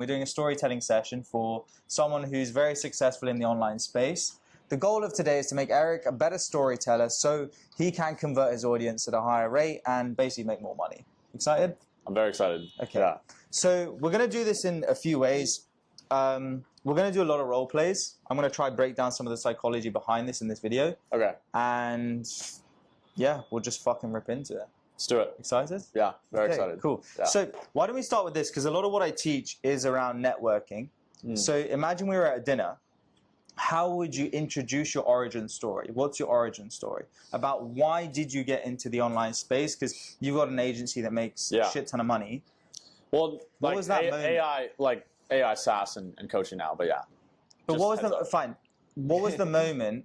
We're doing a storytelling session for someone who's very successful in the online space. The goal of today is to make Eric a better storyteller so he can convert his audience at a higher rate and basically make more money. Excited? I'm very excited. Okay. Yeah. So we're going to do this in a few ways. We're going to do a lot of role plays. I'm going to try break down some of the psychology behind this in this video. Okay. And yeah, we'll just fucking rip into it. Let's do it. Excited? Yeah, very Okay, excited. Cool. Yeah. So why don't we start with this? Because a lot of what I teach is around networking. So imagine we were at a dinner. How would you introduce your origin story? What's your origin story? About why did you get into the online space? Because you've got an agency that makes a shit ton of money. Well, what was that moment? AI SaaS and coaching now, but yeah. But what was the moment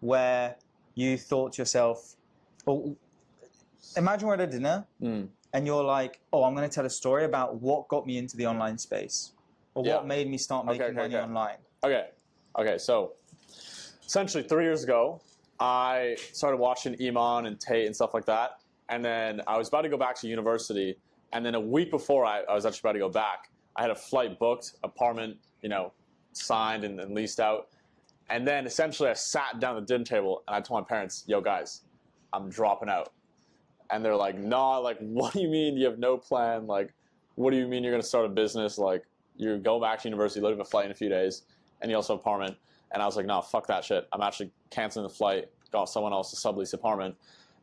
where you thought to yourself, well, imagine we're at a dinner and you're like, oh, I'm going to tell a story about what got me into the online space or what made me start making money online. Okay, so essentially 3 years ago, I started watching Iman and Tate and stuff like that. And then I was about to go back to university. And then a week before I was actually about to go back, I had a flight booked, apartment, signed and leased out. And then essentially I sat down at the dinner table and I told my parents, yo guys, I'm dropping out. And they're like, nah, like, what do you mean you have no plan? Like, what do you mean you're going to start a business? Like, you go back to university, leave a flight in a few days, and you also have an apartment. And I was like, no, fuck that shit. I'm actually canceling the flight, got someone else to sublease the apartment,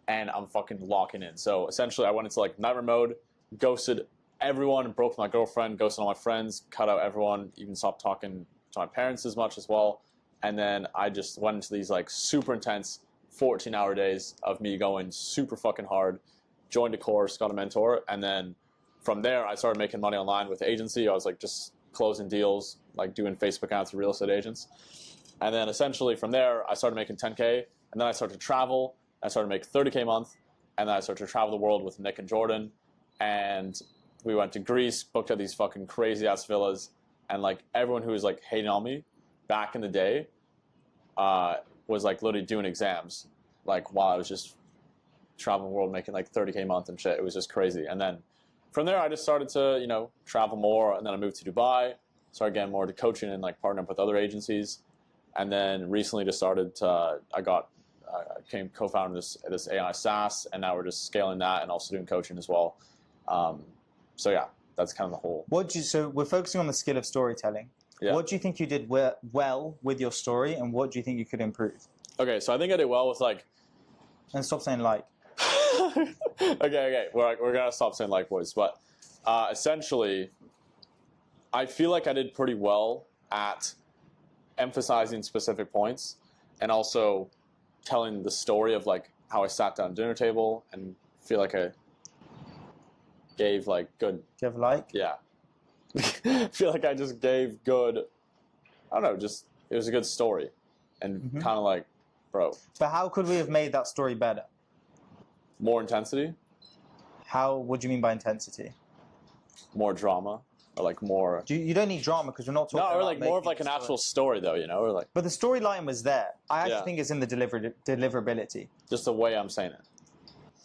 and I'm fucking locking in. So essentially I went into like nightmare mode, ghosted everyone, broke with my girlfriend, ghosted all my friends, cut out everyone, even stopped talking to my parents as much as well. And then I just went into these like super intense 14-hour days of me going super fucking hard, joined a course, got a mentor, and then from there I started making money online with the agency. I was like just closing deals, like doing Facebook ads for real estate agents. And then essentially from there I started making 10K, and then I started to travel. I started to make 30K a month, and then I started to travel the world with Nick and Jordan, and we went to Greece, booked out these fucking crazy ass villas, and like everyone who was like hating on me back in the day was like literally doing exams, like while I was just traveling the world making like 30K a month and shit. It was just crazy. And then from there I just started to travel more, and then I moved to Dubai, started getting more into coaching and like partnering up with other agencies, and then recently just started to I became co-founder of this AI SaaS, and now we're just scaling that and also doing coaching as well. So yeah, that's kind of the whole. So we're focusing on the skill of storytelling. Yeah. What do you think you did well with your story, and what do you think you could improve? Okay, so I think I did well with like. And stop saying like. Okay. We're gonna stop saying like, boys. But essentially, I feel like I did pretty well at emphasizing specific points, and also telling the story of like how I sat down at dinner table, and feel like I gave like good. Do you have like? Yeah. I feel like I just gave good. I don't know. Just it was a good story, and kind of like, bro. But how could we have made that story better? More intensity. How? What do you mean by intensity? More drama, or like more. You don't need drama because we're not talking. No, or about like more of like an actual story though, or like. But the storyline was there. I actually think it's in the deliverability. Just the way I'm saying it.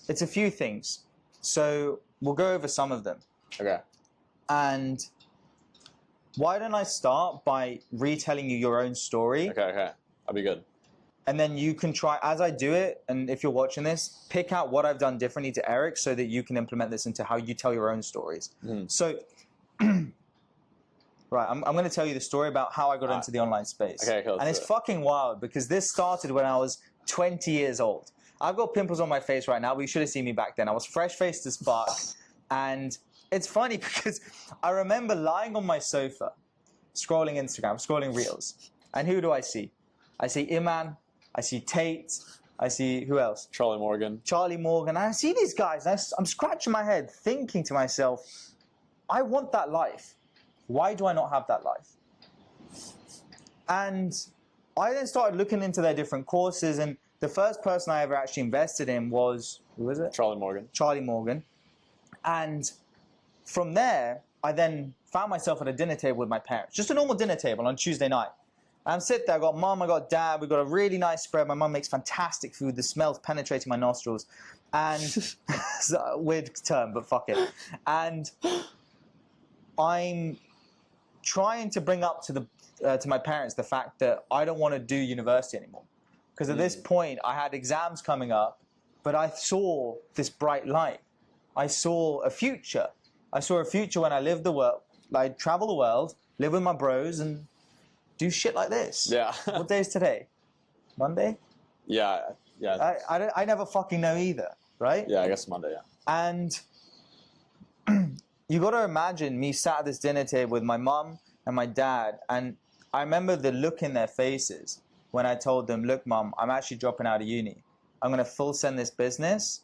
It's a few things, so we'll go over some of them. Okay. And why don't I start by retelling you your own story? Okay, that'd be good. And then you can try, as I do it, and if you're watching this, pick out what I've done differently to Eric so that you can implement this into how you tell your own stories. So, right, I'm going to tell you the story about how I got into the online space. Okay, cool. And it's fucking wild because this started when I was 20 years old. I've got pimples on my face right now, but you should have seen me back then. I was fresh-faced as fuck. And it's funny because I remember lying on my sofa, scrolling Instagram, scrolling Reels. And who do I see? I see Iman, I see Tate, I see, who else? Charlie Morgan. And I see these guys, and I'm scratching my head thinking to myself, I want that life. Why do I not have that life? And I then started looking into their different courses, and the first person I ever actually invested in was, who was it? Charlie Morgan. Charlie Morgan. And from there, I then found myself at a dinner table with my parents. Just a normal dinner table on Tuesday night. I'm sitting there, I got mum, I got dad, we've got a really nice spread. My mum makes fantastic food. The smell's penetrating my nostrils. And it's a weird term, but fuck it. And I'm trying to bring up to my parents the fact that I don't want to do university anymore. Because at this point, I had exams coming up, but I saw this bright light. I saw a future. I saw a future when I lived the world, like travel the world, live with my bros, and do shit like this. Yeah. What day is today? Monday? Yeah. I never fucking know either, right? Yeah, I guess Monday, yeah. And you got to imagine me sat at this dinner table with my mum and my dad, and I remember the look in their faces when I told them, look, Mum, I'm actually dropping out of uni. I'm going to full send this business.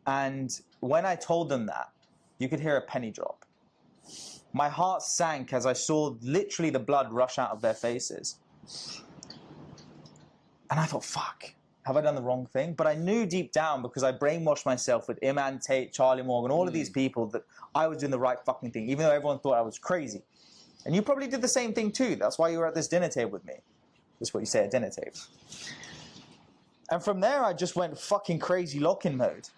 And when I told them that, you could hear a penny drop. My heart sank as I saw literally the blood rush out of their faces. And I thought, fuck, have I done the wrong thing? But I knew deep down, because I brainwashed myself with Iman, Tate, Charlie Morgan, all of these people, that I was doing the right fucking thing, even though everyone thought I was crazy. And you probably did the same thing too. That's why you were at this dinner table with me. That's what you say at dinner table. And from there, I just went fucking crazy lock-in mode.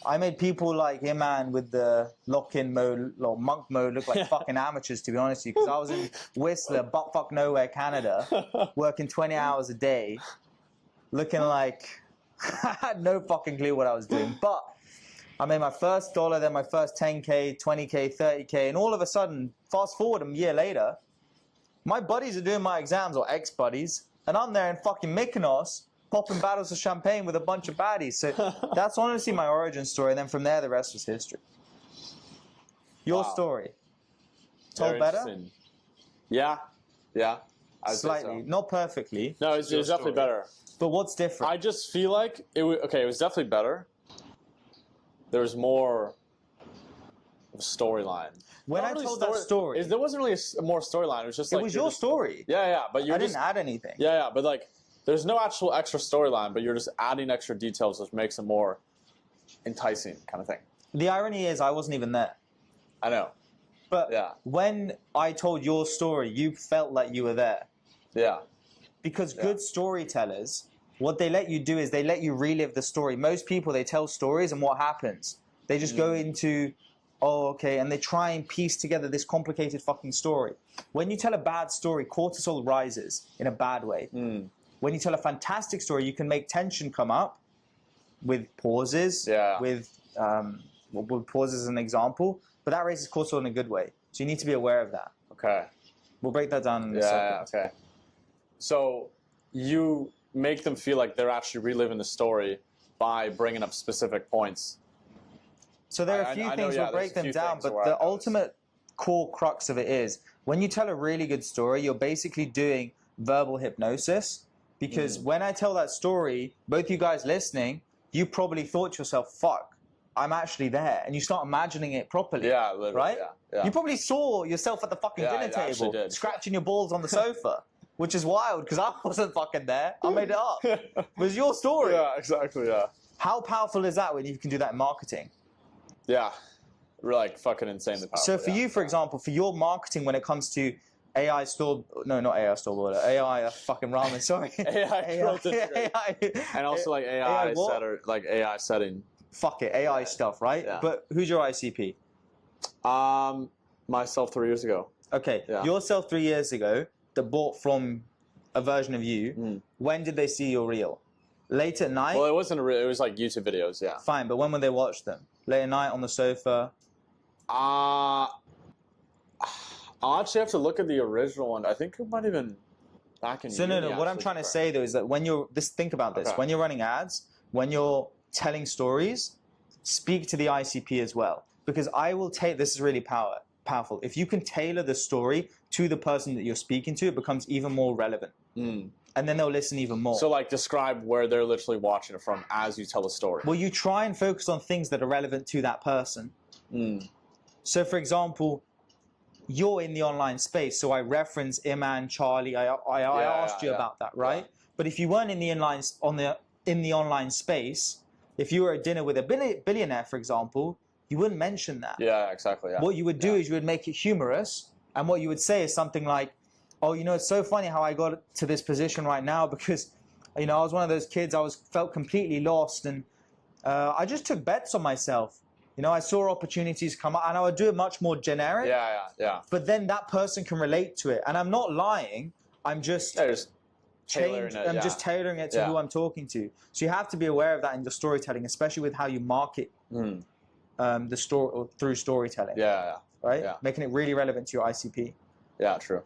I made people like Iman with the lock-in mode or monk mode look like fucking amateurs, to be honest with you, because I was in Whistler, butt-fuck nowhere, Canada, working 20 hours a day, looking like I had no fucking clue what I was doing. But I made my first dollar, then my first 10K, 20K, 30K, and all of a sudden, fast forward a year later, my buddies are doing my exams, or ex-buddies, and I'm there in fucking Mykonos, popping bottles of champagne with a bunch of baddies. So that's honestly my origin story, and then from there, the rest was history. Your story. Told Very better? interesting. Yeah. I would say Slightly. so. Not perfectly. No, it was definitely better. But what's different? I just feel like it was definitely better. There was more of a storyline. When I told that story... There wasn't really a more storyline. It was just like... It was your story. Yeah, but you I didn't add anything. Yeah, but like, there's no actual extra storyline, but you're just adding extra details, which makes it more enticing kind of thing. The irony is I wasn't even there. I know. But Yeah. when I told your story, you felt like you were there. Yeah. Because good storytellers, what they let you do is they let you relive the story. Most people, they tell stories, and what happens? They just go into, oh, okay, and they try and piece together this complicated fucking story. When you tell a bad story, cortisol rises in a bad way. When you tell a fantastic story, you can make tension come up with pauses, with we'll pause as an example, but that raises cortisol in a good way. So you need to be aware of that. Okay. We'll break that down in a second. Yeah, okay. So you make them feel like they're actually reliving the story by bringing up specific points. So there are a few things, we'll break them down, but the ultimate core crux of it is, when you tell a really good story, you're basically doing verbal hypnosis. Because when I tell that story, both you guys listening, you probably thought to yourself, fuck, I'm actually there. And you start imagining it properly. Yeah, literally. Right? Yeah. You probably saw yourself at the fucking dinner table, scratching your balls on the sofa, which is wild because I wasn't fucking there. I made it up. It was your story. Yeah, exactly, yeah. How powerful is that when you can do that in marketing? Yeah, like fucking insanely powerful. So for you, for example, for your marketing when it comes to AI store, no, not AI store order, AI fucking ramen, sorry. AI, and also like AI setter, like AI setting. Fuck it, AI stuff, right? Yeah. But who's your ICP? Myself 3 years ago. Okay, yourself 3 years ago that bought from a version of you. When did they see your reel? Late at night? Well, it wasn't a reel, it was like YouTube videos, yeah. Fine, but when would they watch them? Late at night on the sofa? I'll actually have to look at the original one. I think it might have been back in. So no. What I'm trying to say though is that when you're think about this. When you're running ads, when you're telling stories, speak to the ICP as well, because I will take. This is really powerful. If you can tailor the story to the person that you're speaking to, it becomes even more relevant, and then they'll listen even more. So like describe where they're literally watching it from as you tell a story. Well, you try and focus on things that are relevant to that person. So for example, you're in the online space, so I reference Iman, Charlie. I asked you about that, right? Yeah. But if you weren't in the online space, if you were at dinner with a billionaire, for example, you wouldn't mention that. Yeah, exactly. Yeah. What you would do is you would make it humorous, and what you would say is something like, "Oh, you know, it's so funny how I got to this position right now because, you know, I was one of those kids. I felt completely lost, and I just took bets on myself, You know, I saw opportunities come up, and I would do it much more generic. Yeah. But then that person can relate to it, and I'm not lying. I'm just Tailoring it. I'm just tailoring it to who I'm talking to. So you have to be aware of that in your storytelling, especially with how you market the story or through storytelling. Yeah. Right. Yeah. Making it really relevant to your ICP. Yeah. True.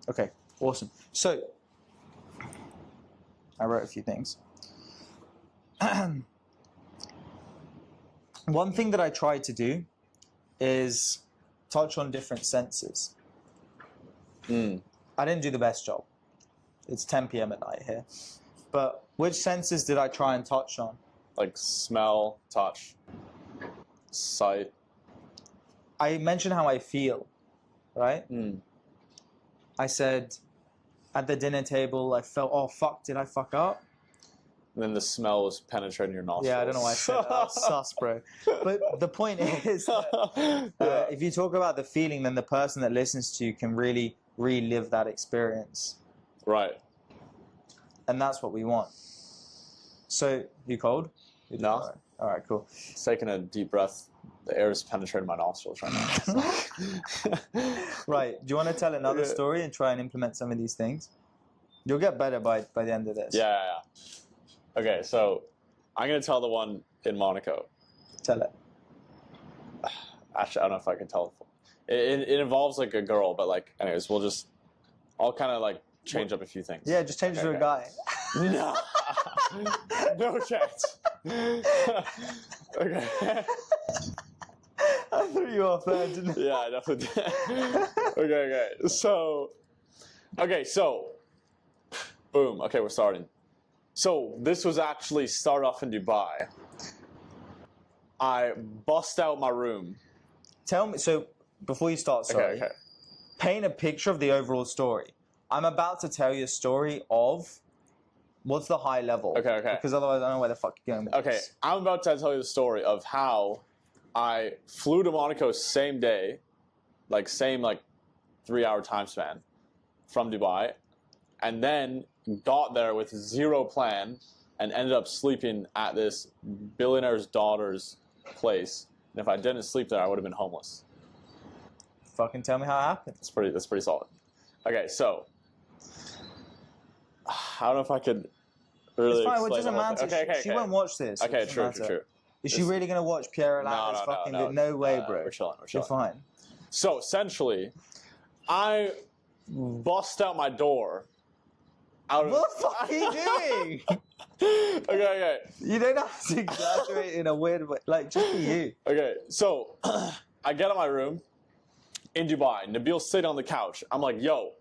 Okay. Awesome. So I wrote a few things. One thing that I tried to do is touch on different senses. I didn't do the best job. It's 10 p.m. at night here. But which senses did I try and touch on? Like smell, touch, sight. I mentioned how I feel, right? I said at the dinner table, I felt, oh, fuck, did I fuck up? And then the smell was penetrating your nostrils. Yeah, I don't know why I said that. That was sus, bro. But the point is that if you talk about the feeling, then the person that listens to you can really relive that experience. Right. And that's what we want. So, you cold? No. All right, cool. Just taking a deep breath. The air is penetrating my nostrils right now. Right. Do you want to tell another story and try and implement some of these things? You'll get better by the end of this. Yeah. Okay, so I'm going to tell the one in Monaco. Tell it. Actually, I don't know if I can tell. It involves like a girl, but like, anyways, I'll kind of like change up a few things. Yeah, just change it to a guy. No. No chance. Okay. I threw you off there, didn't I? Yeah, I definitely did. Okay, so, boom. Okay, we're starting. So this was actually started off in Dubai. I bust out my room. Tell me, so before you start, sorry, paint a picture of the overall story. I'm about to tell you a story of what's the high level. Okay. Because otherwise I don't know where the fuck you're going with Okay, this. I'm about to tell you the story of how I flew to Monaco same day, same 3-hour time span from Dubai, and then got there with zero plan and ended up sleeping at this billionaire's daughter's place. And if I didn't sleep there, I would have been homeless. Fucking tell me how it happened. That's pretty solid. Okay, so I don't know if I could really. It's fine. It explain doesn't the whole matter. thing. Okay. She won't watch this. Okay, It doesn't true. matter. Is she really gonna watch Piero? No way, bro. We're chilling. You're fine. So essentially, I bust out my door. What the fuck are you doing? Okay. You don't have to exaggerate in a weird way. Like, just be you. Okay, so I get out of my room in Dubai. Nabil's sitting on the couch. I'm like, yo,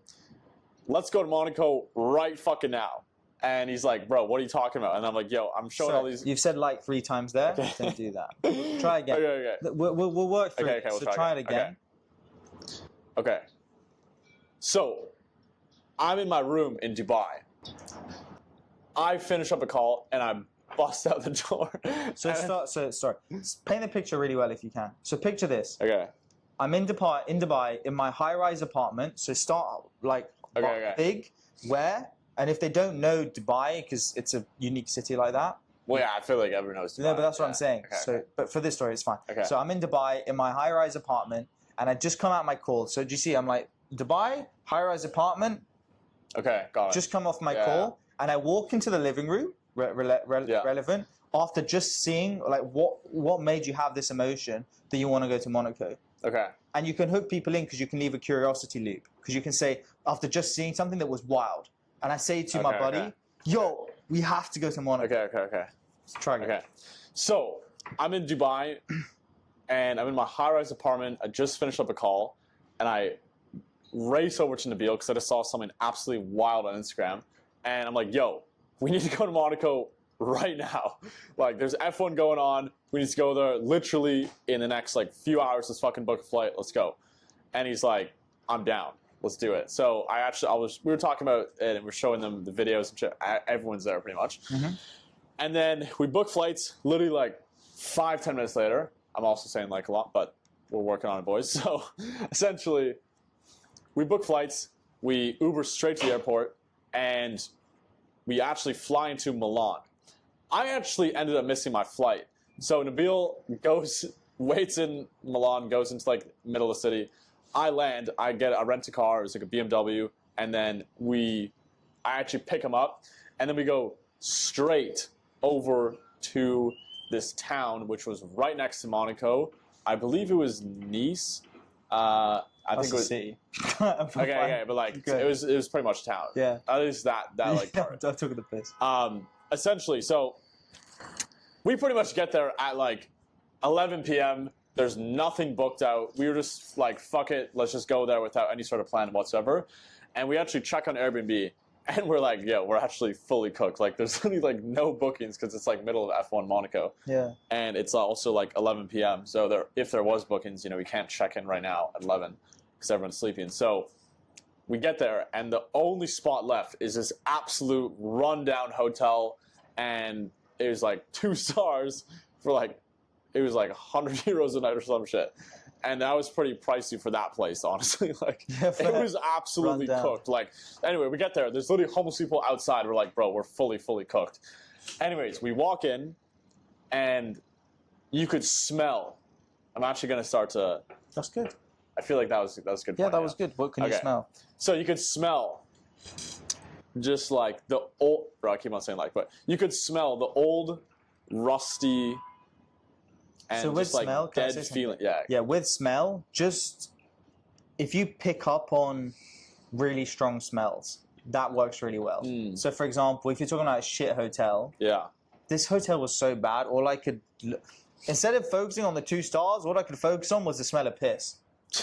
let's go to Monaco right fucking now. And he's like, bro, what are you talking about? And I'm like, yo, I'm showing all these. You've said like 3 times there. Okay. Don't do that. Try again. Okay. We'll work through it. We'll So try it again. Okay. So I'm in my room in Dubai. I finish up a call and I bust out the door. Sorry. Paint the picture really well if you can. So picture this. Okay. I'm in Dubai in my high-rise apartment. So start big. Where? And if they don't know Dubai, because it's a unique city like that. Well, yeah, I feel like everyone knows Dubai. No, but that's what I'm saying. Okay. But for this story, it's fine. Okay. So I'm in Dubai in my high-rise apartment, and I just come out my call. So do you see? I'm like, Dubai, high-rise apartment. Okay, got it. Just come off my call, and I walk into the living room. Relevant. After just seeing what made you have this emotion that you want to go to Monaco. Okay. And you can hook people in because you can leave a curiosity loop. Because you can say, after just seeing something that was wild, and I say to my buddy, yo, we have to go to Monaco. Okay. Try again. Okay. So I'm in Dubai, and I'm in my high-rise apartment. I just finished up a call, and I race over to Nabil because I just saw something absolutely wild on Instagram. And I'm like, yo, we need to go to Monaco right now. There's F1 going on. We need to go there literally in the next few hours. Let's fucking book a flight. Let's go. And he's like, I'm down. Let's do it. So we were talking about it and we're showing them the videos and shit. Everyone's there pretty much. Mm-hmm. And then we book flights literally 5-10 minutes later. I'm also saying a lot, but we're working on it, boys. So essentially, we book flights. We Uber straight to the airport and we actually fly into Milan. I actually ended up missing my flight. So Nabil goes waits in Milan, goes into like middle of the city. I land, I rent a car, it was like a BMW, and then I actually pick him up, and then we go straight over to this town, which was right next to Monaco. I believe it was Nice. I think it was city. okay, but like it was pretty much town. Yeah. At least that like part. I took the piss. Essentially, so we pretty much get there at like 11 p.m. There's nothing booked out. We were just like, fuck it, let's just go there without any sort of plan whatsoever. And we actually check on Airbnb, and we're like, yeah, we're actually fully cooked. Like, there's only like no bookings because it's like middle of F1 Monaco. Yeah. And it's also like 11 p.m. So if there was bookings, we can't check in right now at 11 because everyone's sleeping. So we get there, and the only spot left is this absolute rundown hotel, and it was like 2 stars for like, it was like 100 euros a night or some shit. And that was pretty pricey for that place, honestly. Like, it was absolutely cooked. Like, anyway, we get there. There's literally homeless people outside. We're like, bro, we're fully cooked. Anyways, we walk in, and you could smell. I'm actually going to start to... That's good. I feel like that was a good point. Yeah, that was good. What can you smell? So you could smell just like the old... Bro, I keep on saying like, but you could smell the old, rusty... And so with just like smell, dead feeling, yeah. With smell, just if you pick up on really strong smells, that works really well. So, for example, if you're talking about a shit hotel, this hotel was so bad. All I could, instead of focusing on the 2 stars, all I could focus on was the smell of piss.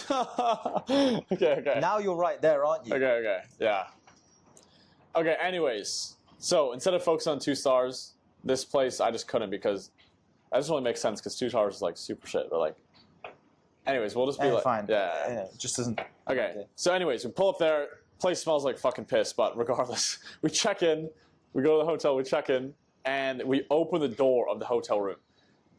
Okay. Now you're right there, aren't you? Okay, yeah. Okay. Anyways, so instead of focusing on 2 stars, this place I just couldn't because. That doesn't really make sense because 2 stars is like super shit. But like, anyways, we'll just be like, fine. Yeah, it just doesn't. Okay. So, anyways, we pull up there. Place smells like fucking piss, but regardless, we check in. We go to the hotel. We check in, and we open the door of the hotel room,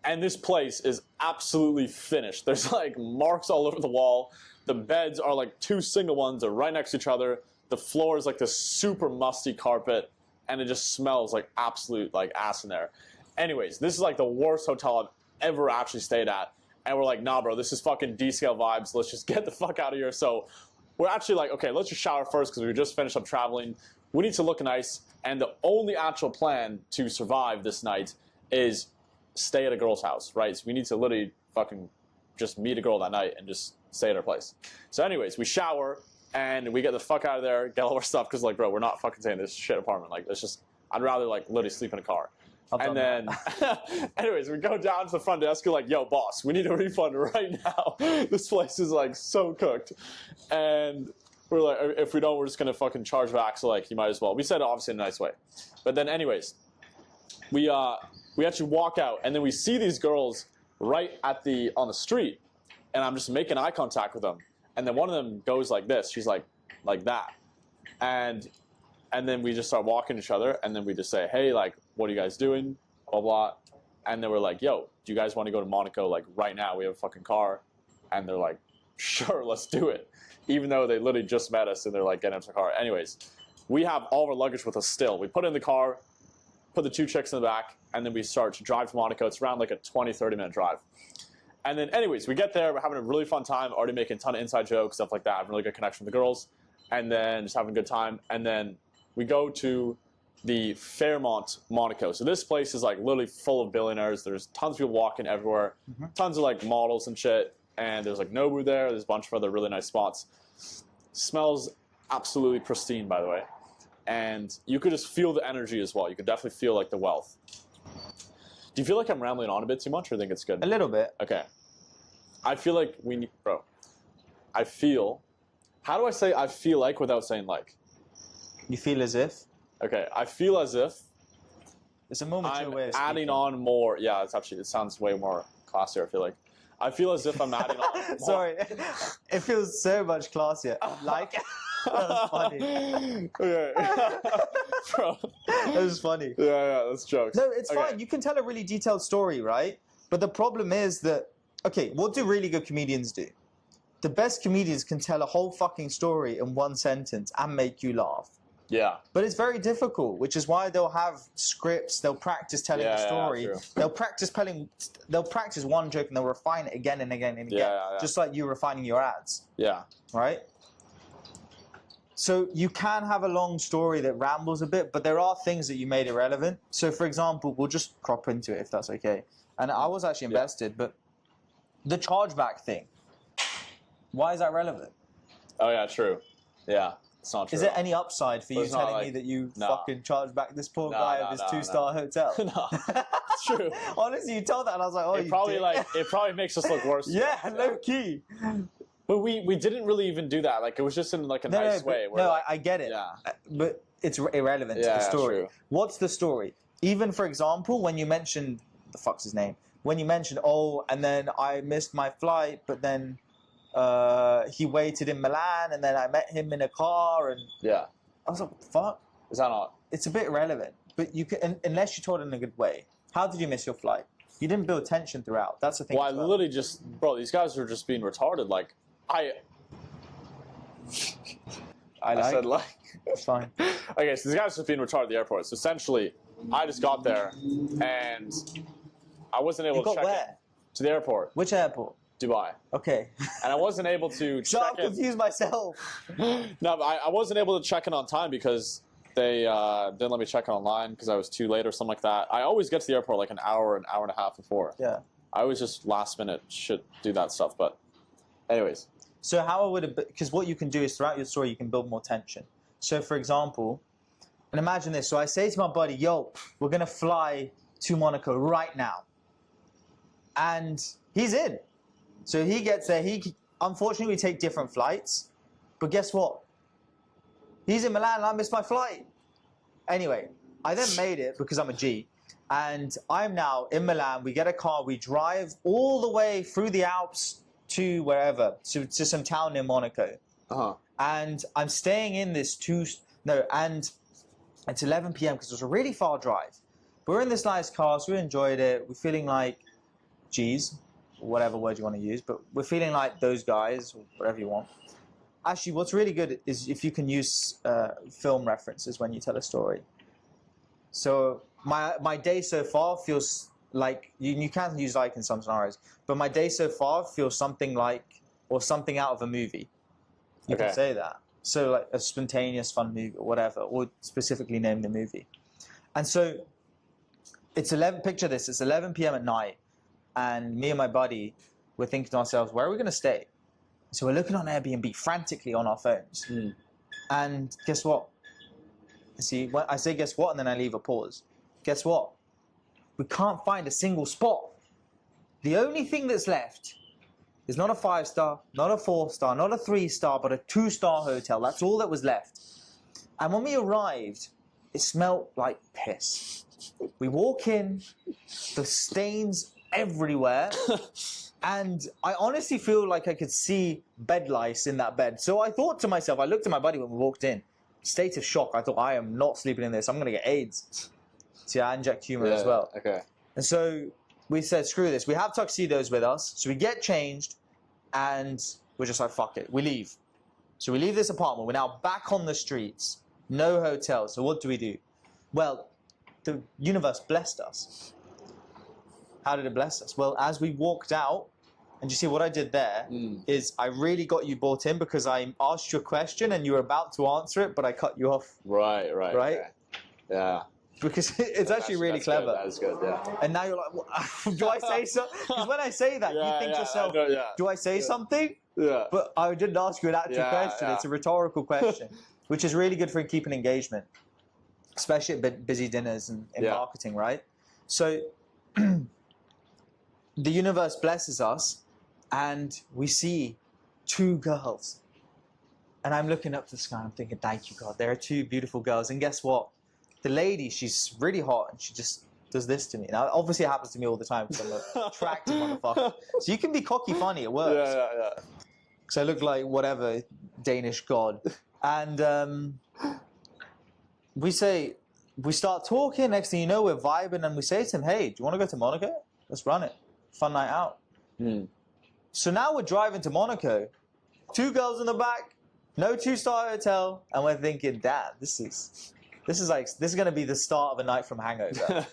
and this place is absolutely finished. There's like marks all over the wall. The beds are like 2 single ones. They're right next to each other. The floor is like this super musty carpet, and it just smells like absolute like ass in there. Anyways, this is like the worst hotel I've ever actually stayed at. And we're like, nah, bro, this is fucking D-scale vibes. Let's just get the fuck out of here. So we're actually like, okay, let's just shower first because we just finished up traveling. We need to look nice. And the only actual plan to survive this night is stay at a girl's house, right? So we need to literally fucking just meet a girl that night and just stay at her place. So anyways, we shower and we get the fuck out of there, get all our stuff because like, bro, we're not fucking staying in this shit apartment. Like, it's just, I'd rather like literally sleep in a car. And then, anyways, we go down to the front desk. We're like, yo, boss, we need a refund right now. This place is like so cooked. And we're like, if we don't, we're just going to fucking charge back. So like, you might as well. We said it obviously in a nice way. But then anyways, we actually walk out and then we see these girls right on the street. And I'm just making eye contact with them. And then one of them goes like this. She's like that. And then we just start walking each other, and then we just say, hey, like, what are you guys doing? Blah, blah. And then we're like, yo, do you guys want to go to Monaco, like, right now? We have a fucking car. And they're like, sure, let's do it. Even though they literally just met us, and they're like, get into the car. Anyways, we have all of our luggage with us still. We put it in the car, put the 2 chicks in the back, and then we start to drive to Monaco. It's around like a 20, 30-minute drive. And then, anyways, we get there. We're having a really fun time, already making a ton of inside jokes, stuff like that. Having a really good connection with the girls. And then just having a good time. And then we go to the Fairmont Monaco. So this place is like literally full of billionaires. There's tons of people walking everywhere, tons of like models and shit. And there's like Nobu there. There's a bunch of other really nice spots. Smells absolutely pristine, by the way. And you could just feel the energy as well. You could definitely feel like the wealth. Do you feel like I'm rambling on a bit too much, or think it's good? A little bit. Okay. I feel like we need, bro. I feel. How do I say I feel like without saying like? You feel as if? Okay, I feel as if it's a more mature way of speaking. adding on more. Yeah, it sounds way more classier, I feel like. I feel as if I'm adding on more. Sorry, it feels so much classier. Like, that was funny. Okay. Bro. That was funny. Yeah, that's jokes. No, it's fine. You can tell a really detailed story, right? But the problem is that, okay, what do really good comedians do? The best comedians can tell a whole fucking story in 1 sentence and make you laugh. Yeah. But it's very difficult, which is why they'll have scripts. They'll practice telling the story. true. They'll practice one joke and they'll refine it again and again and again, just like you refining your ads. Yeah. Right. So you can have a long story that rambles a bit, but there are things that you made irrelevant. So, for example, we'll just crop into it if that's okay. And I was actually invested, but the chargeback thing, why is that relevant? Oh, yeah, true. Yeah, it's not true. Is there any upside for you telling like, me that you no. fucking charged back this poor guy of his 2-star hotel? No, it's true. Honestly, you told that and I was like, oh, it probably makes us look worse. Yeah, low key. But we didn't really even do that. Like, it was just in like a nice way. Where I get it. Yeah. But it's irrelevant to the story. True. What's the story? Even, for example, when you mentioned, the fuck's his name? When you mentioned, and then I missed my flight, but then he waited in Milan, and then I met him in a car, and yeah. I was like, what the fuck? Is that not? It's a bit irrelevant. But you can, unless you told it in a good way. How did you miss your flight? You didn't build tension throughout. That's the thing. Well, I literally just, bro, these guys are just being retarded. Like, I said like. It's fine. Okay, so these guys are just being retarded at the airport. So essentially, I just got there, and I wasn't able to check in to the airport. Which airport? Dubai. Okay. And I wasn't able to check I'm confused myself. No, but I wasn't able to check in on time because they didn't let me check in online because I was too late or something like that. I always get to the airport like an hour and a half before. Yeah. I always just last minute should do that stuff. But anyways. So how I would, because what you can do is throughout your story, you can build more tension. So for example, and imagine this. So I say to my buddy, yo, we're going to fly to Monaco right now. And he's in. So he gets there. Unfortunately, we take different flights. But guess what? He's in Milan and I missed my flight. Anyway, I then made it because I'm a G. And I'm now in Milan. We get a car. We drive all the way through the Alps to wherever, to some town near Monaco. Uh-huh. And I'm staying in this and it's 11 p.m. because it was a really far drive. We're in this nice car, so we enjoyed it. We're feeling like G's, whatever word you want to use, but we're feeling like those guys, or whatever you want. Actually, what's really good is if you can use film references when you tell a story. So my day so far feels like, you can use like in some scenarios, but my day so far feels something like, or something out of a movie. You can say that. So like a spontaneous fun movie or whatever, or specifically name the movie. And so picture this, it's 11 p.m. at night, and me and my buddy, we're thinking to ourselves, where are we going to stay? So we're looking on Airbnb frantically on our phones. Mm. And guess what? See, when I say guess what, and then I leave a pause. Guess what? We can't find a single spot. The only thing that's left is not a 5-star, not a 4-star, not a 3-star, but a 2-star hotel. That's all that was left. And when we arrived, it smelled like piss. We walk in, the stains everywhere, and I honestly feel like I could see bed lice in that bed. So I thought to myself, I looked at my buddy when we walked in, state of shock. I thought, I am not sleeping in this. I'm going to get AIDS. See, I inject humor as well. Okay. And so we said, screw this. We have tuxedos with us. So we get changed and we're just like, fuck it. We leave. So we leave this apartment. We're now back on the streets. No hotel. So what do? Well, the universe blessed us. How did it bless us? Well, as we walked out, and you see what I did there is I really got you bought in because I asked you a question and you were about to answer it, but I cut you off. Right? Okay. Yeah. Because it's actually really clever. Good. That is good, yeah. And now you're like, well, do I say something? Because when I say that, you think to yourself, do I say something? Yeah. But I didn't ask you an actual question. It's a rhetorical question, which is really good for keeping engagement, especially at busy dinners and in marketing, right? So the universe blesses us and we see 2 girls. And I'm looking up to the sky. I'm thinking, thank you, God. There are 2 beautiful girls. And guess what? The lady, she's really hot, and she just does this to me. Now, obviously, it happens to me all the time because I'm an attractive motherfucker. So you can be cocky funny, it works. Yeah. Because I look like whatever Danish god. And we start talking. Next thing you know, we're vibing, and we say to him, hey, do you want to go to Monaco? Let's run it. Fun night out. So now we're driving to Monaco. 2 girls in the back, No 2-star hotel, and we're thinking, damn, this is going to be the start of a night from Hangover.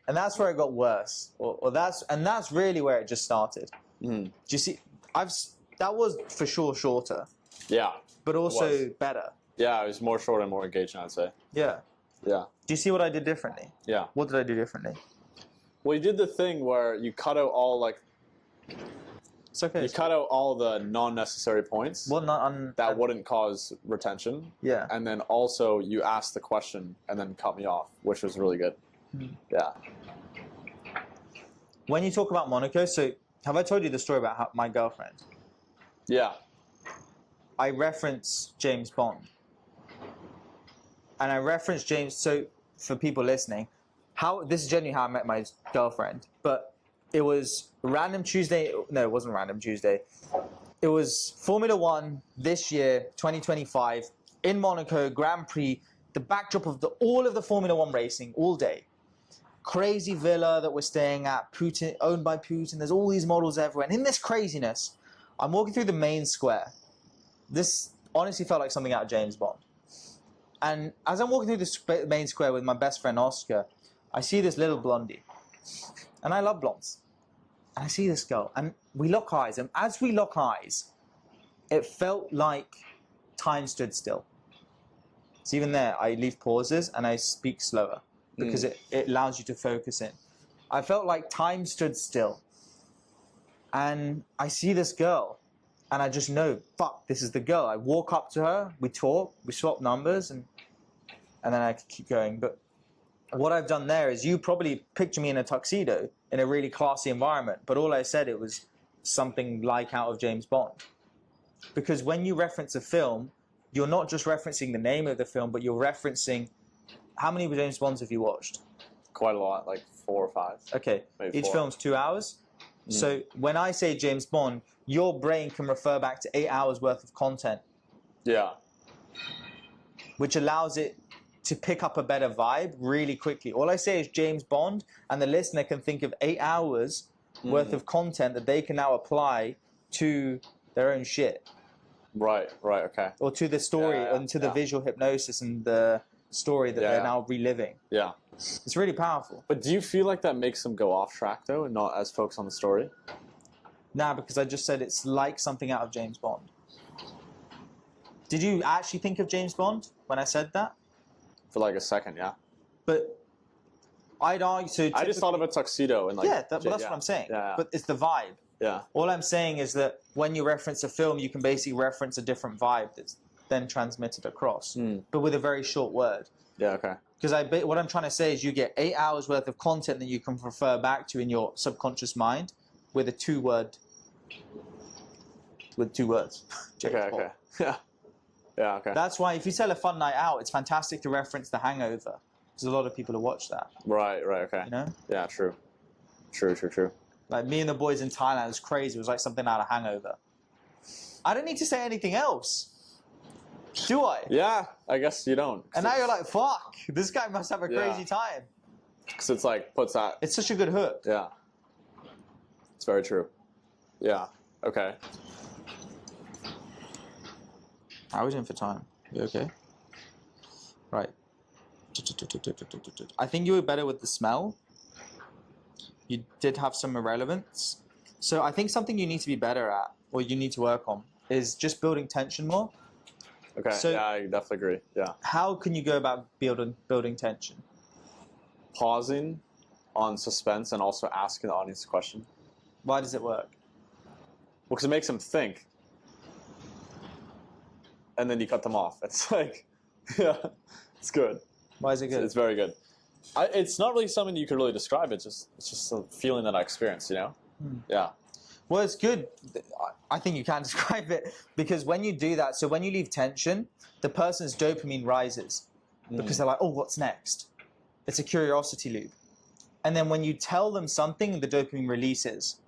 And that's where it got worse. Or that's really where it just started. Do you see? That was for sure shorter. Yeah. But also better. Yeah, it was more short and more engaging, I'd say. Yeah. Yeah. Do you see what I did differently? Yeah. What did I do differently? Well, you did the thing where you cut out all like. It's okay. You cut out all the non-necessary points that wouldn't cause retention. Yeah. And then also you asked the question and then cut me off, which was really good. Yeah. When you talk about Monaco, so have I told you the story about my girlfriend? Yeah. I reference James Bond. And I reference James, so for people listening, this is genuinely how I met my girlfriend, but it was random Tuesday. No, it wasn't random Tuesday. It was Formula One this year, 2025, in Monaco, Grand Prix, the backdrop of all of the Formula One racing all day. Crazy villa that we're staying at, Putin, owned by Putin. There's all these models everywhere. And in this craziness, I'm walking through the main square. This honestly felt like something out of James Bond. And as I'm walking through the main square with my best friend Oscar, I see this little blondie. And I love blondes. And I see this girl, and we lock eyes. And as we lock eyes, it felt like time stood still. So even there, I leave pauses and I speak slower because it allows you to focus in. I felt like time stood still. And I see this girl, and I just know, fuck, this is the girl. I walk up to her, we talk, we swap numbers, and then I keep going. But what I've done there is you probably picture me in a tuxedo in a really classy environment, but all I said, it was something like out of James Bond. Because when you reference a film, you're not just referencing the name of the film, but you're referencing how many James Bonds have you watched? Quite a lot, like 4 or 5. Okay, maybe each 4. film's 2 hours. So when I say James Bond, your brain can refer back to 8 hours worth of content. Yeah. Which allows it to pick up a better vibe really quickly. All I say is James Bond, and the listener can think of 8 hours worth of content that they can now apply to their own shit. Right, okay. Or to the story, and to the visual hypnosis and the story that they're now reliving. Yeah. It's really powerful. But do you feel like that makes them go off track, though, and not as focused on the story? Nah, because I just said it's like something out of James Bond. Did you actually think of James Bond when I said that? For like a second, yeah. But I'd argue... So I just thought of a tuxedo and like... Yeah, that's what I'm saying. Yeah. But it's the vibe. Yeah. All I'm saying is that when you reference a film, you can basically reference a different vibe that's then transmitted across, but with a very short word. Yeah, okay. Because what I'm trying to say is you get 8 hours worth of content that you can refer back to in your subconscious mind with a 2 words. James Bond. Okay. Yeah. Yeah, okay. That's why if you tell a fun night out, it's fantastic to reference The Hangover. There's a lot of people who watch that. Right, okay. You know? Yeah, true. Like me and the boys in Thailand, it was crazy. It was like something out of Hangover. I don't need to say anything else. Do I? Yeah, I guess you don't. And now you're like, fuck, this guy must have a crazy time. Because it's like, puts that... It's such a good hook. Yeah. It's very true. Yeah, okay. How are we doing for time? You okay? Right. I think you were better with the smell. You did have some irrelevance. So I think something you need to be better at, or you need to work on, is just building tension more. Okay, so yeah, I definitely agree. Yeah. How can you go about building tension? Pausing on suspense and also asking the audience a question. Why does it work? Well, because it makes them think. And then you cut them off. It's like, yeah, it's good. Why is it good? It's very good. It's not really something you could really describe. It's just a feeling that I experienced, you know? Yeah. Well, it's good. I think you can describe it because when you do that, so when you leave tension, the person's dopamine rises because they're like, oh, what's next? It's a curiosity loop. And then when you tell them something, the dopamine releases.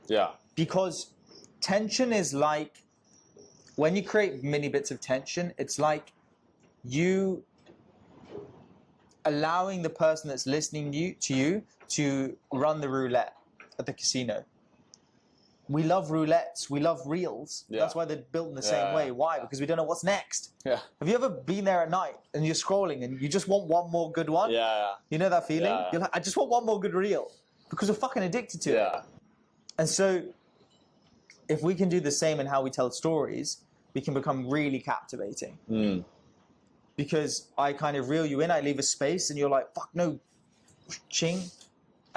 Yeah. Because tension is like, when you create mini bits of tension, it's like you allowing the person that's listening to you to run the roulette at the casino. we love roulettes, we love reels. Yeah. That's why they're built in the same way. Why? Because we don't know what's next. Yeah. Have you ever been there at night and you're scrolling and you just want one more good one? Yeah. You know that feeling? Yeah. You're like, I just want one more good reel because we're fucking addicted to it. Yeah. And so if we can do the same in how we tell stories, we can become really captivating. Mm. Because I kind of reel you in, I leave a space and you're like, fuck no, ching,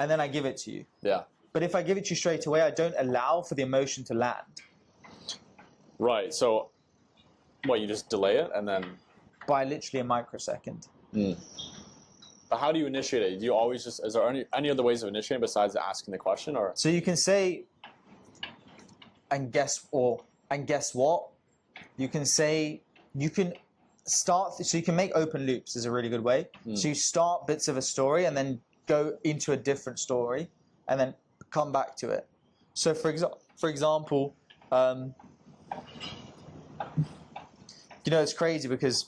and then I give it to you. Yeah. But if I give it to you straight away, I don't allow for the emotion to land. Right. So, what, you just delay it and then... By literally a microsecond. Mm. But how do you initiate it? Do you always just... Is there any other ways of initiating besides asking the question? Or So you can say, and guess what? You can say, you can start... So you can make open loops is a really good way. Mm. So you start bits of a story and then go into a different story and then come back to it. So for example, you know, it's crazy because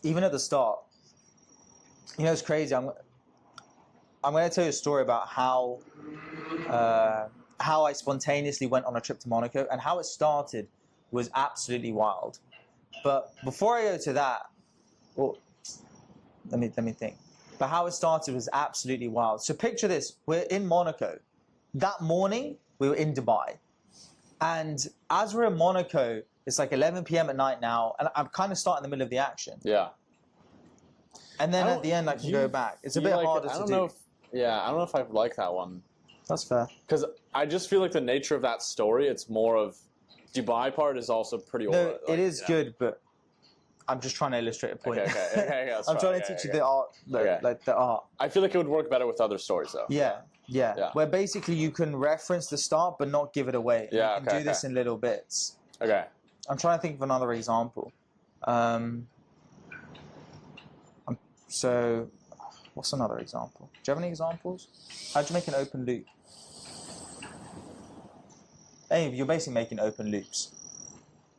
even at the start, you know, it's crazy. I'm going to tell you a story about how I spontaneously went on a trip to Monaco, and how it started was absolutely wild. But before I go to that, well, let me think. But how it started was absolutely wild. So picture this: we're in Monaco. That morning, we were in Dubai, and as we're in Monaco, it's like 11 p.m. at night now, and I'm kind of starting in the middle of the action. Yeah. And then at the end, I can go back. It's a bit harder to do. I don't know if I like that one. That's fair. Because I just feel like the nature of that story, it's more of... Dubai part is also pretty old. No, it is good, but I'm just trying to illustrate a point. Okay, I'm trying to teach you the art, like the art. I feel like it would work better with other stories, though. Yeah. Where basically you can reference the start, but not give it away. Yeah, you can do this in little bits. Okay. I'm trying to think of another example. So, what's another example? Do you have any examples? How'd you make an open loop? Hey, you're basically making open loops.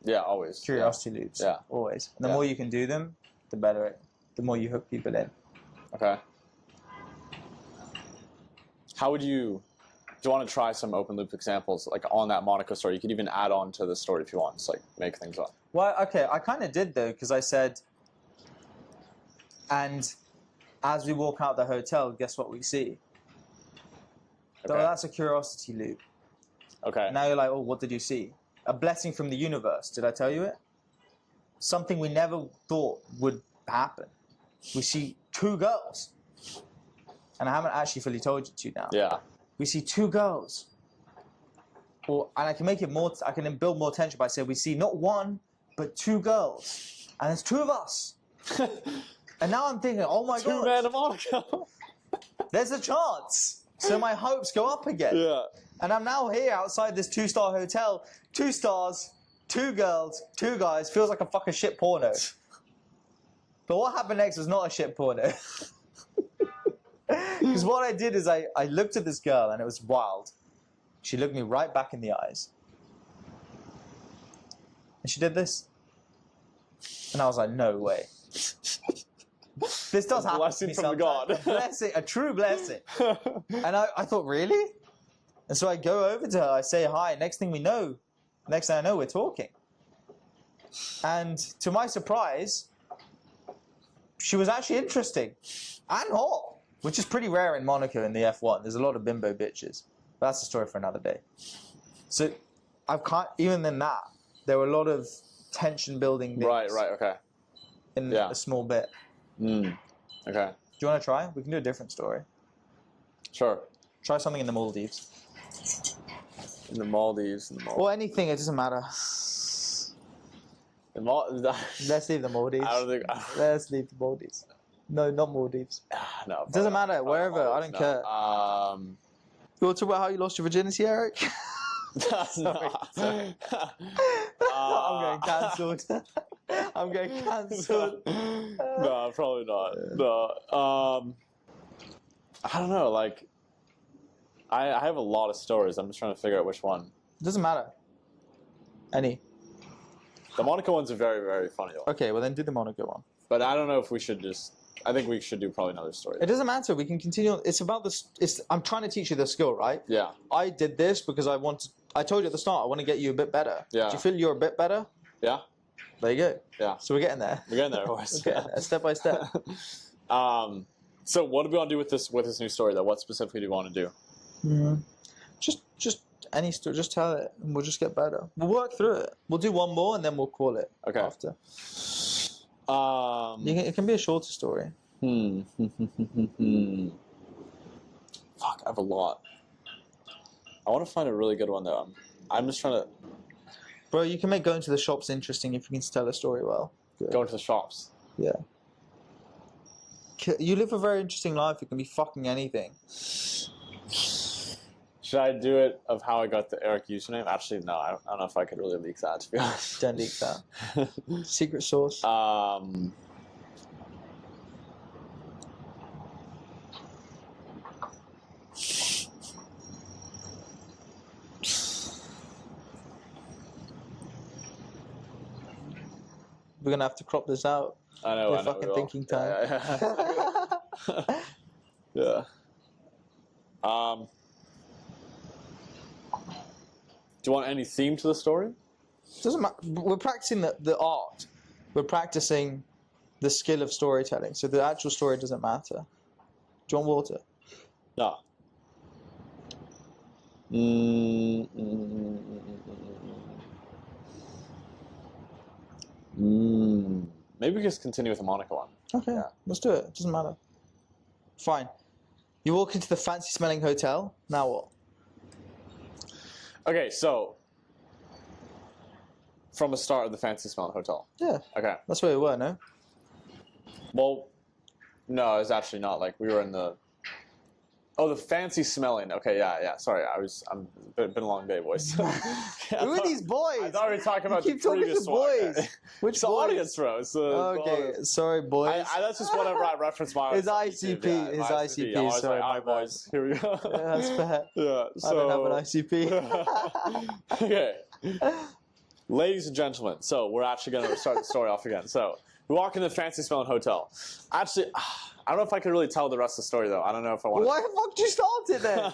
Yeah, always. Curiosity loops. Yeah. Always. And the more you can do them, the better the more you hook people in. Okay. How would you... Do you want to try some open loop examples, like on that Monaco story? You could even add on to the story if you want, just like make things up. Well, okay, I kind of did though, because I said, and as we walk out the hotel, guess what we see? Okay. So that's a curiosity loop. Okay. Now you're like, oh, what did you see? A blessing from the universe. Did I tell you it? Something we never thought would happen. We see two girls. And I haven't actually fully told you two now. Yeah. We see two girls. And I can make it more, I can build more tension by saying we see not one, but two girls. And there's two of us. And now I'm thinking, oh my God. Two men of Monaco. There's a chance. So my hopes go up again. Yeah. And I'm now here outside this 2-star hotel. 2 stars, 2 girls, 2 guys. Feels like a fucking shit porno. But what happened next was not a shit porno. Because what I did is I looked at this girl and it was wild. She looked me right back in the eyes. And she did this. And I was like, no way. This does happen to me from sometimes. God. A blessing, a true blessing. And I thought, really? And so I go over to her, I say hi. Next thing I know, we're talking. And to my surprise, she was actually interesting and hot, which is pretty rare in Monaco in the F1. There's a lot of bimbo bitches. But that's a story for another day. So even in that, there were a lot of tension building bits. Right, okay. In a small bit. Okay. Do you want to try? We can do a different story. Sure. Try something in the Maldives. In the Maldives. Or anything, it doesn't matter. Let's leave the Maldives. Let's leave the Maldives. No, not Maldives. No. It doesn't matter. Wherever. I don't care. You want to talk about how you lost your virginity, Eric? I'm getting cancelled. I'm getting cancelled. No, probably not. No. I don't know. Like, I have a lot of stories. I'm just trying to figure out which one. It doesn't matter. Any. The Monaco one's a very, very funny one. Okay, well then do the Monaco one. But I don't know if we should just... I think we should do probably another story. It doesn't matter. We can continue. It's about this. I'm trying to teach you the skill, right? Yeah. I did this because I told you at the start, I want to get you a bit better. Yeah. Do you feel you're a bit better? Yeah. There you go. Yeah. So we're getting there. We're getting there, boys. We're getting there, step by step. So what do we want to do with this new story, though? What specifically do you want to do? Just any story. Just tell it, and we'll just get better. We'll work through it. We'll do one more, and then we'll call it. Okay. After. It can be a shorter story. Fuck, I have a lot. I want to find a really good one, though. I'm just trying to... Bro, you can make going to the shops interesting if you can tell a story well. Good. Go into the shops. Yeah. You live a very interesting life. It can be fucking anything. Should I do it of how I got the Eric username? Actually, no. I don't know if I could really leak that, to be honest. Don't leak that. Secret source. We're gonna have to crop this out. I know. Fucking thinking time. Yeah. Do you want any theme to the story? Doesn't matter. We're practicing the art. We're practicing the skill of storytelling. So the actual story doesn't matter. Do you want water? No. Maybe we just continue with the Monica one. Okay, Yeah. let's do it. Doesn't matter. Fine. You walk into the fancy-smelling hotel. Now what? Okay, so from the start of the fancy smelling hotel. Yeah, Okay. that's where we were, no? Well, no, it's actually not. Like we were in the. Oh, the fancy smelling. Okay, yeah. Sorry, I'm been a long day, boys. Who are these boys? I thought we were talking about You the keep talking previous to one. boys. Okay. Which It's the boys? audience, bro. It's the Okay, sorry, boys. that's just whatever I reference my. His ICP, Yeah, his my ICP, I was sorry, like, my "Alright, boys, here we go. Yeah, that's fair. Yeah. I don't have an ICP. Okay. Ladies and gentlemen, so we're actually going to start the story off again. So we walk into the fancy smelling hotel. Actually, I don't know if I could really tell the rest of the story, though. I don't know if I want Why the fuck did you start it then?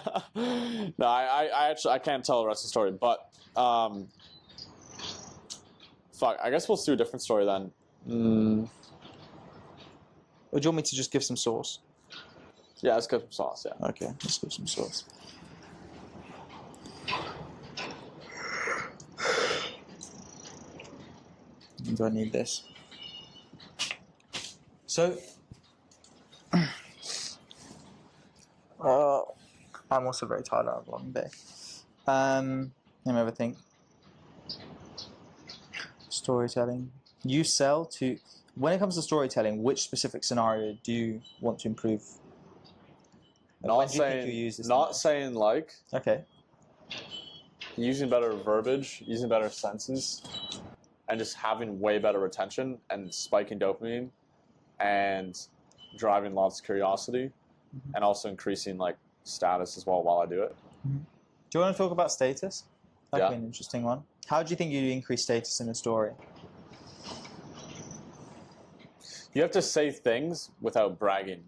No, I actually can't tell the rest of the story. But, fuck, I guess we'll do a different story then. Or do you want me to just give some sauce? Yeah, let's get some sauce, yeah. Okay, let's give some sauce. Do I need this? So, I'm also very tired. I have a long day. Let me have a think. Storytelling. You sell to. When it comes to storytelling, which specific scenario do you want to improve? When Not do you think you use this saying like, Okay. using better verbiage, using better senses, and just having way better retention and spiking dopamine and driving lots of curiosity and also increasing like status as well while I do it. Do you want to talk about status? That Yeah. could be an interesting one. How do you think you increase status in a story? You have to say things without bragging,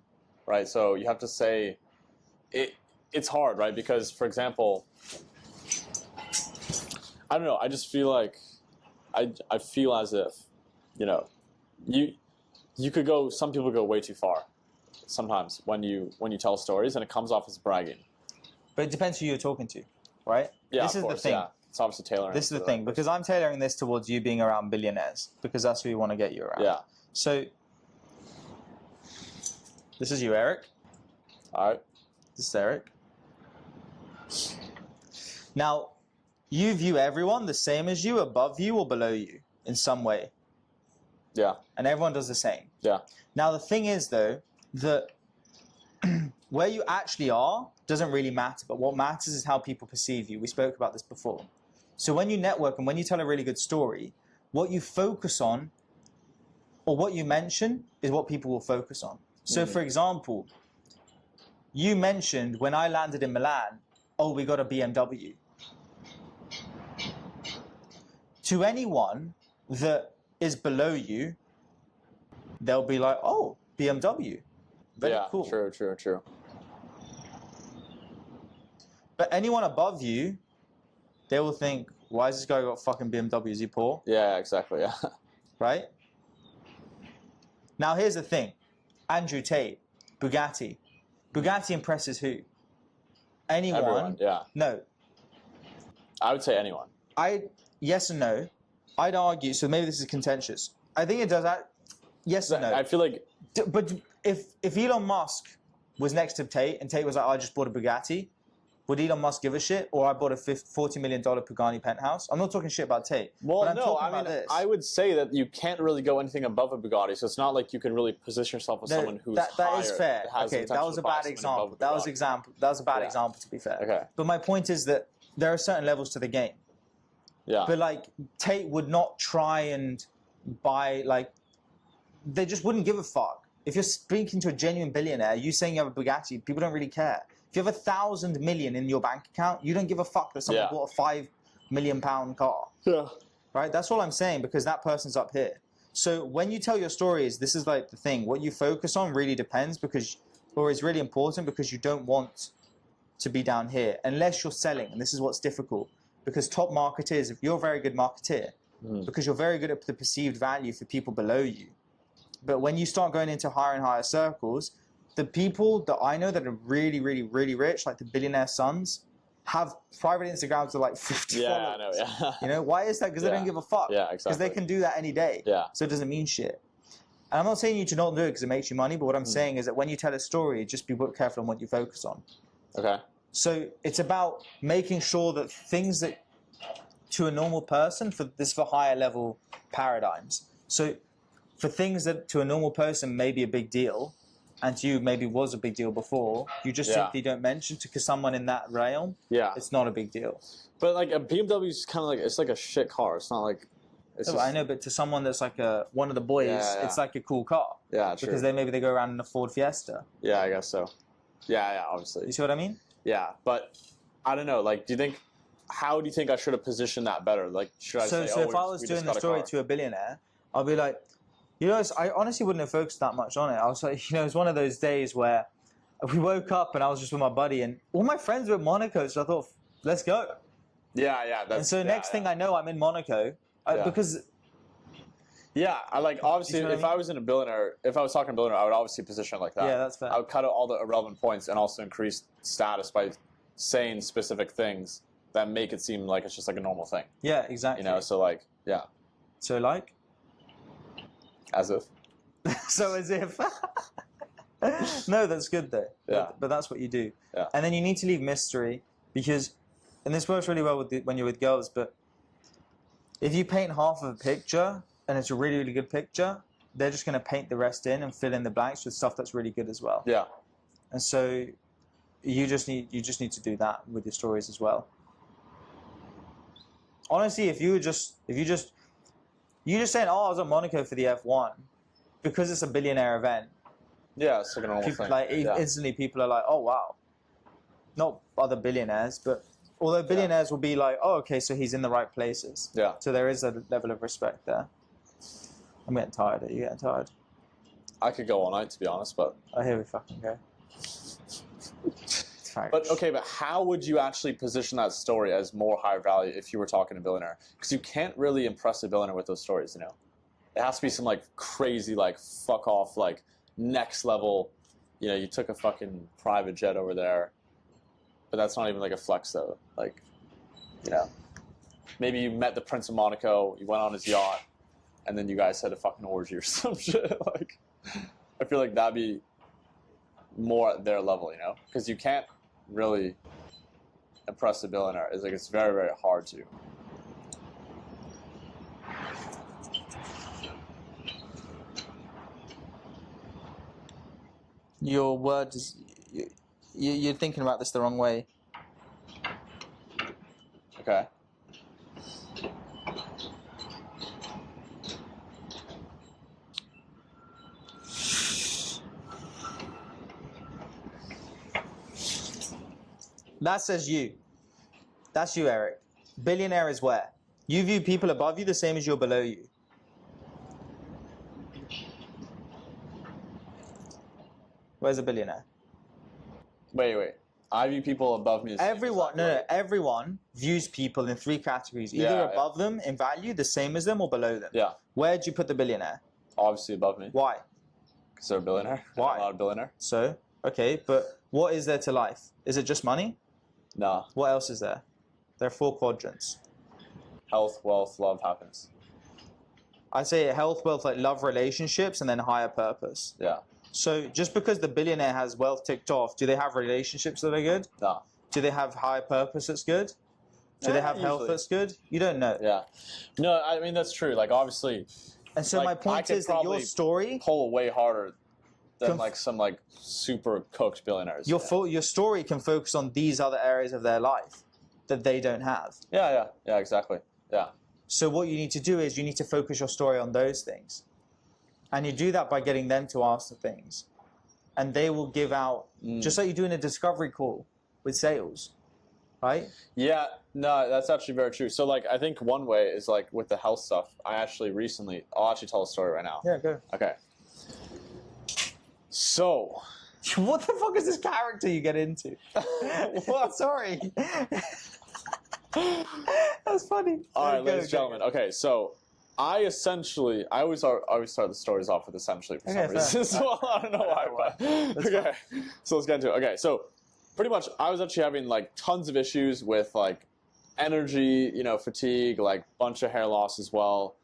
right? So you have to say it. It's hard, right? Because, for example, I don't know. I just feel like I feel as if, you could go. Some people go way too far. Sometimes when you tell stories and it comes off as bragging. But it depends who you're talking to, right? Yeah, this of is course, the thing. Yeah. It's obviously tailoring. This is the to thing right because I'm tailoring this towards you being around billionaires because that's who we want to get you around. Yeah. So this is you, Eric. All right. This is Eric. Now, you view everyone the same as you, above you or below you in some way. Yeah. And everyone does the same. Yeah. Now, the thing is, though, that where you actually are doesn't really matter, but what matters is how people perceive you. We spoke about this before. So when you network and when you tell a really good story, what you focus on or what you mention is what people will focus on. So, for example, you mentioned when I landed in Milan, oh, we got a BMW. To anyone that is below you, they'll be like, oh, BMW. Very cool. True. But anyone above you, they will think, why has this guy got fucking BMW? Is he poor? Yeah, exactly. Yeah. Right? Now, here's the thing. Andrew Tate, Bugatti. Bugatti impresses who? Anyone? Everyone, yeah. No. I would say anyone. Yes and no. I'd argue, so maybe this is contentious. I think it does that. Yes and no. I feel like... But if Elon Musk was next to Tate and Tate was like, I just bought a Bugatti, would Elon Musk give a shit? Or I bought a $40 million Pagani penthouse? I'm not talking shit about Tate. Well, no, I mean, I would say that you can't really go anything above a Bugatti, so it's not like you can really position yourself as someone who's that higher. Is fair. Okay, that was a bad example. That was a bad example, to be fair. Okay. But my point is that there are certain levels to the game. Yeah. But like, Tate would not try and buy, like, they just wouldn't give a fuck. If you're speaking to a genuine billionaire, you saying you have a Bugatti, people don't really care. If you have 1,000 million in your bank account, you don't give a fuck that someone bought a £5 million car. Yeah. Right? That's all I'm saying, because that person's up here. So when you tell your stories, this is like the thing. What you focus on really depends or is really important, because you don't want to be down here unless you're selling. And this is what's difficult, because top marketeers, if you're a very good marketeer, because you're very good at the perceived value for people below you. But when you start going into higher and higher circles, the people that I know that are really, really, really rich, like the billionaire sons, have private Instagrams with like 50 followers. I know, yeah. You know, why is that? Because they don't give a fuck. Yeah, exactly. Because they can do that any day. Yeah. So it doesn't mean shit. And I'm not saying you to not do it because it makes you money, but what I'm saying is that when you tell a story, just be careful on what you focus on. Okay. So it's about making sure that things that to a normal person, for higher level paradigms. So for things that to a normal person may be a big deal, and to you maybe was a big deal before, you just simply don't mention to someone in that realm. Yeah, it's not a big deal. But like a BMW is kind of like, it's like a shit car. It's not like. I know, but to someone that's like one of the boys, it's like a cool car. Yeah, true. Because maybe they go around in a Ford Fiesta. Yeah, I guess so. Yeah, obviously. You see what I mean? Yeah, but I don't know. Like, how do you think I should have positioned that better? Like, should I say, So if I was doing the story to a billionaire, I'll be like, you know, I honestly wouldn't have focused that much on it. I was like, you know, it was one of those days where we woke up and I was just with my buddy and all my friends were at Monaco, so I thought, let's go. Yeah. And so next thing I know, I'm in Monaco because. Yeah, obviously if I was talking to a billionaire, I would obviously position it like that. Yeah, that's fair. I would cut out all the irrelevant points and also increase status by saying specific things that make it seem like it's just like a normal thing. Yeah, exactly. You know, so like, yeah. So like? As if. So as if. No, that's good though. Yeah. But that's what you do. Yeah. And then you need to leave mystery because, and this works really well when you're with girls, but if you paint half of a picture and it's a really, really good picture, they're just going to paint the rest in and fill in the blanks with stuff that's really good as well. Yeah. And so you just need to do that with your stories as well. Honestly, if you just saying, oh, I was at Monaco for the F1, because it's a billionaire event. Yeah, it's like a normal thing. Instantly people are like, oh, wow. Not other billionaires, but although billionaires will be like, oh, okay, so he's in the right places. Yeah. So there is a level of respect there. I'm getting tired. Are you getting tired? I could go all night, to be honest, but... Oh, here we fucking go. But how would you actually position that story as more higher value if you were talking to a billionaire? Because you can't really impress a billionaire with those stories, you know? It has to be some, like, crazy, like, fuck off, like, next level, you know, you took a fucking private jet over there, but that's not even, like, a flex, though. Like, you know, maybe you met the Prince of Monaco, you went on his yacht, and then you guys had a fucking orgy or some shit. Like, I feel like that'd be more at their level, you know? Because you can't really impress a billionaire. It's very, very hard to. Your word is... You're thinking about this the wrong way. Okay. That says you. That's you, Eric. Billionaire is where? You view people above you the same as you're below you. Where's a billionaire? Wait. I view people above me as everyone views people in three categories. Either above them in value, the same as them, or below them. Yeah. Where'd you put the billionaire? Obviously above me. Why? Because they're a billionaire. Why? I'm not a billionaire. So, okay, but what is there to life? Is it just money? No. What else is there? There are 4 quadrants. Health, wealth, love, happiness. I say health, wealth, like love, relationships, and then higher purpose. Yeah. So just because the billionaire has wealth ticked off, do they have relationships that are good? No. Do they have higher purpose that's good? Do they have health that's good? You don't know. Yeah. No, I mean, that's true. Like, obviously. And so my point is that your story... pull way harder than like some like super cooked billionaires. Your story can focus on these other areas of their life that they don't have. Yeah, exactly. Yeah. So what you need to do is you need to focus your story on those things. And you do that by getting them to ask the things. And they will give out, just like you do in a discovery call with sales, right? Yeah, no, that's actually very true. So, like, I think one way is, like, with the health stuff, I'll actually tell a story right now. Yeah, go. Okay. So. What the fuck is this character you get into? What? Sorry. That's funny. All right, ladies and gentlemen. Okay, so I always start the stories off with essentially for some reason. So I don't know why. But, okay, so let's get into it. Okay, so pretty much I was actually having like tons of issues with like energy, fatigue, like bunch of hair loss as well,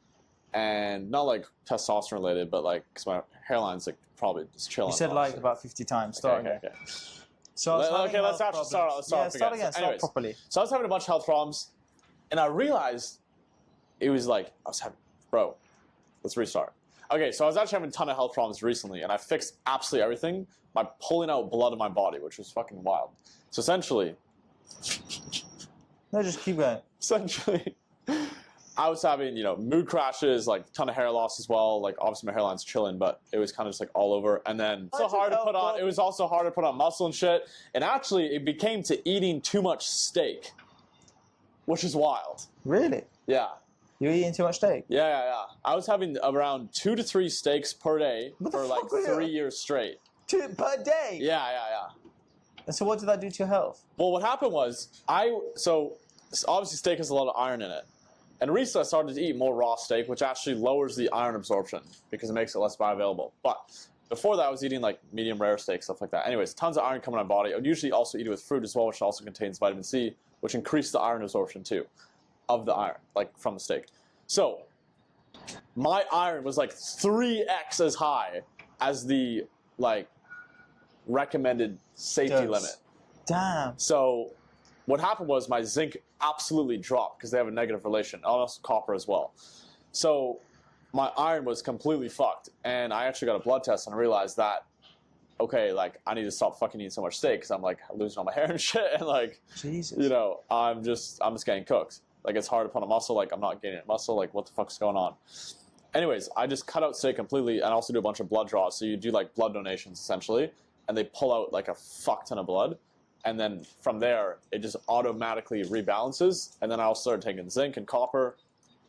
and not like testosterone related, but like because my hairline's like probably just chilling. You said like about 50 times. Okay. So let's actually start. Start again. Start properly. So I was having a bunch of health problems, and I realized it was like I was having, bro. Let's restart. Okay, so I was actually having a ton of health problems recently, and I fixed absolutely everything by pulling out blood in my body, which was fucking wild. So essentially, no, just keep going. Essentially, I was having, mood crashes, like a ton of hair loss as well. Like obviously my hairline's chilling, but it was kind of just like all over. And then it was also hard to put on muscle and shit. And actually it became to eating too much steak, which is wild. Really? Yeah. You're eating too much steak? Yeah. I was having around 2 to 3 steaks per day for like 3 years straight. 2 per day? Yeah. And so what did that do to your health? Well, what happened was, so obviously steak has a lot of iron in it. And recently I started to eat more raw steak, which actually lowers the iron absorption because it makes it less bioavailable. But before that, I was eating like medium rare steak, stuff like that. Anyways, tons of iron coming in my body. I would usually also eat it with fruit as well, which also contains vitamin C, which increases the iron absorption too, of the iron, like from the steak. So my iron was like 3x as high as the like recommended safety limit. Damn. So what happened was my zinc absolutely dropped because they have a negative relation, also copper as well. So my iron was completely fucked, and I actually got a blood test and realized that, okay, like I need to stop fucking eating so much steak because I'm like losing all my hair and shit, and like, Jesus. I'm just getting cooked. Like it's hard to put on muscle, like I'm not gaining muscle, like what the fuck's going on? Anyways, I just cut out steak completely and also do a bunch of blood draws. So you do like blood donations essentially, and they pull out like a fuck ton of blood. And then from there, it just automatically rebalances. And then I also started taking zinc and copper.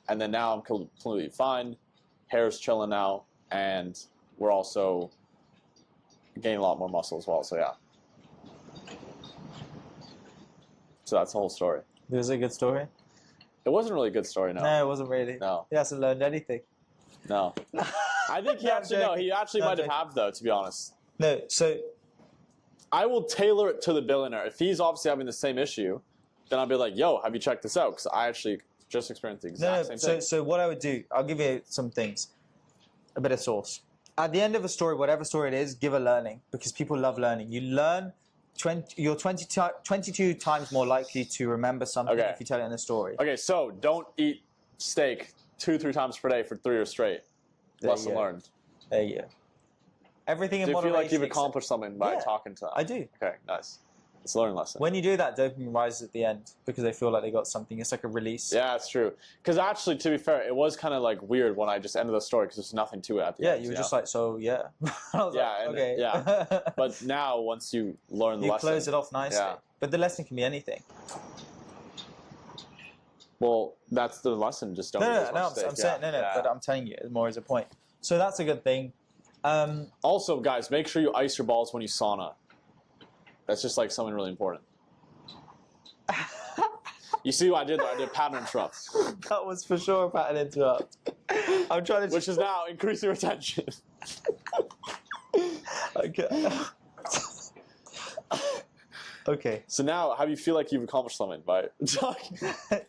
And then now I'm completely fine. Hair's chilling now. And we're also gaining a lot more muscle as well. So yeah. So that's the whole story. It was a good story? It wasn't really a good story, no. No, it wasn't really. No. He hasn't learned anything. No. I think he actually might have, though, to be honest. No, so... I will tailor it to the billionaire. If he's obviously having the same issue, then I'll be like, yo, have you checked this out? Because I actually just experienced the exact same thing. So what I would do, I'll give you some things. A bit of sauce. At the end of a story, whatever story it is, give a learning. Because people love learning. You learn, you're 22 times more likely to remember something if you tell it in a story. Okay, so don't eat steak 2-3 times per day for 3 years straight. Lesson learned. There you go. Everything in moderation. Do you feel like you've accomplished something by talking to them? I do. Okay, nice. It's a learning lesson. When you do that, dopamine rises at the end because they feel like they got something. It's like a release. Yeah, it's true. Because actually, to be fair, it was kind of like weird when I just ended the story because there's nothing to it at the end. Yeah, you were just like, so yeah. I was okay. Yeah. But now, once you learn the lesson, you close it off nicely. Yeah. But the lesson can be anything. Well, that's the lesson. Just don't. I'm saying but I'm telling you more as a point. So that's a good thing. Also, guys, make sure you ice your balls when you sauna. That's just like something really important. You see what I did there? I did pattern interrupts. That was for sure a pattern interrupt. I'm trying to... Which is now increasing retention. Okay. Okay. So now, how do you feel like you've accomplished something by talking?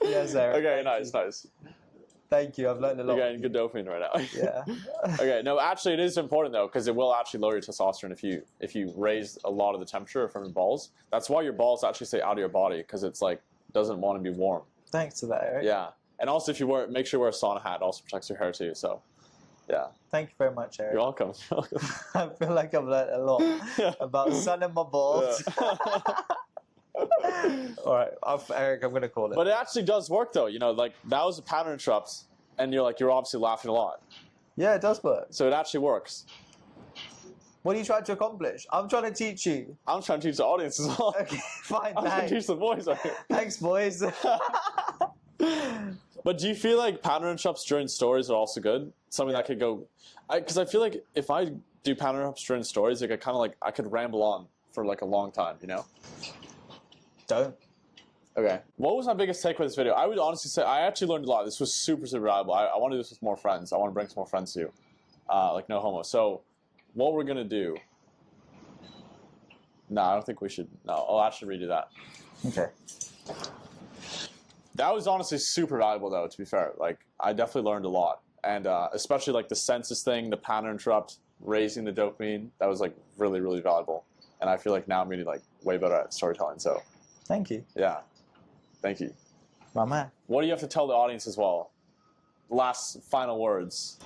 Yes, Eric. Okay, nice. Thank you. I've learned a lot. You're getting good dopamine right now. Yeah. Okay, no, actually, it is important though, because it will actually lower your testosterone if you raise a lot of the temperature from your balls. That's why your balls actually stay out of your body, because it's like doesn't want to be warm. Thanks to that, Eric. Yeah, and also if you make sure you wear a sauna hat, it also protects your hair too. So, yeah. Thank you very much, Eric. You're welcome. I feel like I've learned a lot about sun and my balls. Yeah. All right, Eric, I'm gonna call it. But it actually does work though. You know, like that was a pattern interrupt, and you're obviously laughing a lot. Yeah, it does work. So it actually works. What are you trying to accomplish? I'm trying to teach you. I'm trying to teach the audience as well. Okay, fine, I'm trying thanks. to teach the boys out here. Thanks, boys. But do you feel like pattern interrupts during stories are also good? Something that could go, because I feel like if I do pattern interrupts during stories, like I could ramble on for like a long time, you know? Don't. Okay. What was my biggest takeaway with this video? I would honestly say I actually learned a lot. This was super valuable. I want to do this with more friends. I want to bring some more friends to you. Like no homo. So what we're gonna do? No, I don't think we should. No, I'll actually redo that. Okay. That was honestly super valuable, though. To be fair, like I definitely learned a lot, and especially like the census thing, the pattern interrupt, raising the dopamine. That was like really valuable, and I feel like now I'm really like way better at storytelling. So, Thank you. yeah, thank you. My man. What do you have to tell the audience as well? Last final words.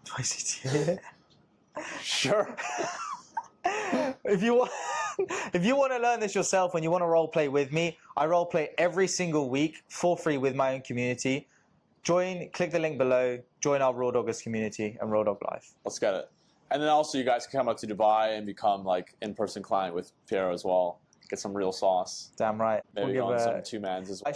Do I see tear? Sure. If you want to learn this yourself and you want to role play with me, I role play every single week for free with my own community. Click the link below, join our Raw Doggers community and Raw Dog Life. Let's get it. And then also you guys can come out to Dubai and become like in-person client with Piero as well. Get some real sauce. Damn right. Maybe We'll go on give some two-mans as well. a